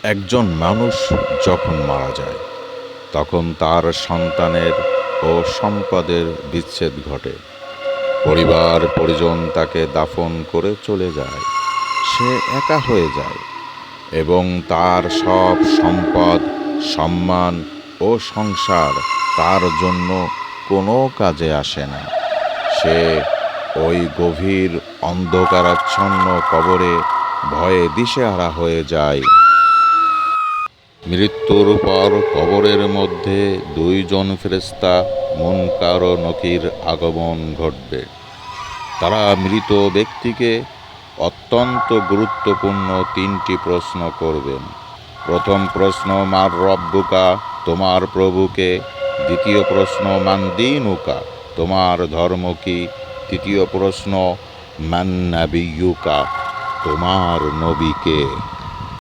একজন মানুষ যখন মারা যায় তখন তার সন্তানের ও সম্পদের বিচ্ছেদ ঘটে। পরিবার পরিজন তাকে দাফন করে চলে যায়। সে একা হয়ে যায় এবং তার সব সম্পদ, সম্মান ও সংসার তার জন্য কোনো কাজে আসে না। সে ওই গভীর অন্ধকারাচ্ছন্ন কবরে ভয়ে দিশেহারা হয়ে যায়। মৃত্যুর পর কবরের মধ্যে দুইজন ফেরেশতা মুনকার ও নকির আগমন ঘটবে। তারা মৃত ব্যক্তিকে অত্যন্ত গুরুত্বপূর্ণ তিনটি প্রশ্ন করবেন। প্রথম প্রশ্ন, মার রব্বুকা, তোমার প্রভুকে। দ্বিতীয় প্রশ্ন, মান দীনুকা, তোমার ধর্ম কি। তৃতীয় প্রশ্ন, মান নাবিয়্যুকা, তোমার নবীকে।